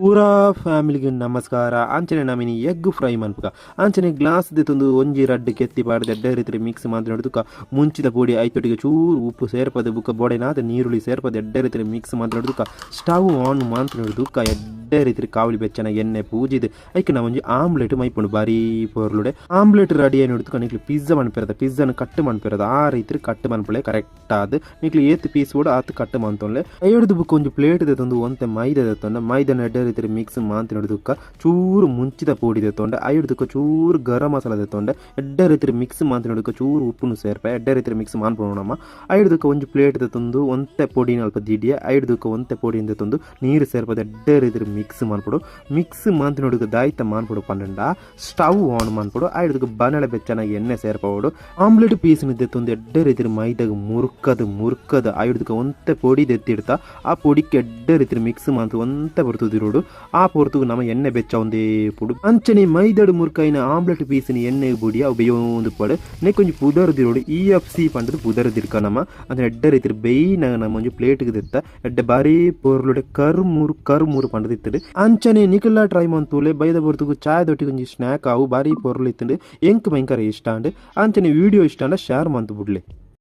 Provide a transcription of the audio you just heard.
ಪೂರಾ ಫ್ಯಾಮಿಲಿಗೆ ನಮಸ್ಕಾರ. ಆಂಚನೆ ನಮಿನಿ ಎಗ್ ಫ್ರೈ ಮನ್ಪುಗ ಆಂಚನೆ ಗ್ಲಾಸ್ ದೆತ್ತೊಂದು ಒಂಜಿ ರಡ್ಡು ಕೆತ್ತಿ ಪಾಡ್ದು ಎಡ್ಡೆ ರೀತಿ ಮಿಕ್ಸ್ ಮಾಡಿ ನೋಡಿದುಕ ಮುಂಚಿದ ಪುಡಿ ಐತೊಟ್ಟಿಗೆ ಚೂರು ಉಪ್ಪು ಸೇರ್ಪದೆ ಬುಕ್ಕ ಬೋಡೆನಾದ ನೀರುಳ್ಳಿ ಸೇರ್ಪದೆ ಎಡ್ಡೆ ರೀತಿ ಮಿಕ್ಸ್ ಮಾಡಿ ನೋಡಿದುಕ ಸ್ಟವ್ ಆನ್ ಮಾಂತ ನೋಡಿದುಕ ಎಡ್ಡೆ ರೀತಿ ಕಾವಲಿ ಬೆಚ್ಚನ ಎಣ್ಣೆ ಪೂಜಿದೆ ಐಕೆ ನಾವು ಒಂಜಿ ಆಮ್ಲೆಟ್ ಮೈಪುಂಡು ಬಾರಿ ಪೊರ್ಲುಡೆ ಆಮ್ಲೆಟ್ ರೆಡಿ ಆಗಿ ನೋಡಿದುಕ ನಿಕ್ಲಿ ಪಿಜ್ಜಾ ಮನ್ಪಿರದ ಪಿಜ್ಜಾನ ಕಟ್ ಮನ್ಪಿರದ ಆ ರೀತಿ ಕಟ್ ಮನ್ಪಳೆ ಕರೆಕ್ಟ್ ಆದ್ ನಿಕ್ಲಿ ಏತ್ ಪೀಸ್ ಕೂಡ ಆತ್ ಕಟ್ ಮಂತೊಳ್ಳೆ ಐಡ್ದು ಬುಕ್ ಒಂಜಿ ಪ್ಲೇಟ್ ದೆತ್ತೊಂದು ಒಂತೆ ಮೈದಾ ದೆತ್ತೊಂಡ ಮೈದಾನ ಎಡ್ಡೆ ರೀತಿ ಮಿಕ್ಸ್ ಮಾಂತಿ ನೋಡಿದುಕ ಚೂರು ಮುಂಚಿದ ಪುಡಿ ದೆತ್ತೊಂಡೆ ಐಡ್ದುಕ ಚೂರು ಗರಂ ಮಸಾಲ ದೆತ್ತೊಂಡೆ ಎಡ್ಡೆ ರೀತಿ ಮಿಕ್ಸ್ ಮಾಂತಿ ನೋಡಿದುಕ ಚೂರು ಉಪ್ಪುನು ಸೇರ್ಪೆ ಎಡ್ಡೆ ರೀತಿ ಮಿಕ್ಸ್ ಮಾನ್ಪೋಣಮ್ಮ ಐಡ್ದುಕ ಒಂಜಿ ಪ್ಲೇಟ್ ದೆತ್ತೊಂದು ಒಂತೆ ಪೊಡಿನ ಅಲ್ಪ ದಿಡಿಯ ಐಡ್ದುಕ ಒಂತೆ ಪೊಡಿ ದೆತ್ತೊಂದು ನೀರು ಸೇರ್ಪದೆ ಎಡ್ಡೆ ರೀತಿ ಮಿಕ್ಸ್ ಮಾನ್ಪೊಡು ಮಿಕ್ಸ್ ಮಾಂತಿ ನೋಡಿದುಕ ದಾಯ್ತ ಮಾನ್ಪೊಡು ಪಂಡ ಸ್ಟವ್ ಆನ್ ಮಾನ್ಪೊಡು ಐಡ್ದುಕ ಬನಳೆ ಬೆಚ್ಚನಾಗಿ ಎಣ್ಣೆ ಸೇರ್ಪೋಡು ಆಮ್ಲೆಟ್ ಪೀಸ್ ದೆತ್ತೊಂದು ಎಡ್ಡೆ ರೀತಿ ಮೈದಾಗ ಮುರ್ಕದ ಐಡ್ದುಕ ಒಂತೆ ಪೊಡಿ ದೆತ್ತಿಡ್ತಾ ಆ ಪೊಡಿಗೆ ಎಡ್ಡೆ ರೀತಿ ಮಿಕ್ಸ್ ಮಾಂತು ಒಂತೆ ಬರ್ತದಿರೋಡು ಆ ಪೊರ್ತುಗು ನಮ್ಮ ಎಣ್ಣೆ ಬೆಚ್ಚ ಒಂದೇ ಪುಡು ಅಂಚನೆ ಮೈದಡು ಮುರ್ಕೈನ ಆಮ್ಲೆಟ್ ಪೀಸಿನ ಎಣ್ಣೆ ಬುಡಿ ಅವು ಬೇಯೊಂದು ಪಡು ನೆಕ್ಕೊಂಜಿ ಪುದರ್ದಿರೋಡು EFC ಪಂಡದು ಪುದರ್ದಿರ್ಕ ನಮ್ಮ ಅಂದ್ರೆ ಎಡ್ಡೆ ರೀತಿ ಬೇಯ್ನ ನಮ್ಮ ಒಂಜಿ ಪ್ಲೇಟ್ಗೆ ದೆತ್ತ ಎಡ್ಡೆ ಬಾರಿ ಪೊರ್ಲುಡೆ ಕರ್ಮೂರು ಪಂಡದಿತ್ತಡು ಅಂಚನೆ ನಿಕಲ್ಲ ಟ್ರೈ ಮಂತೂಲೆ ಬೈದ ಬರ್ತುಗು ಚಾಯದೊಟ್ಟಿಗೆ ಒಂಜಿ ಸ್ನ್ಯಾಕ್ ಅವು ಬಾರಿ ಪೊರ್ಲು ಇತ್ತಂಡು ಎಂಕ್ ಭಯಂಕರ ಇಷ್ಟ ಅಂಡ್ ಅಂಚನೆ ವಿಡಿಯೋ ಇಷ್ಟ ಅಂಡ ಶೇರ್ ಮಂತು ಬಿಡ್ಲೆ.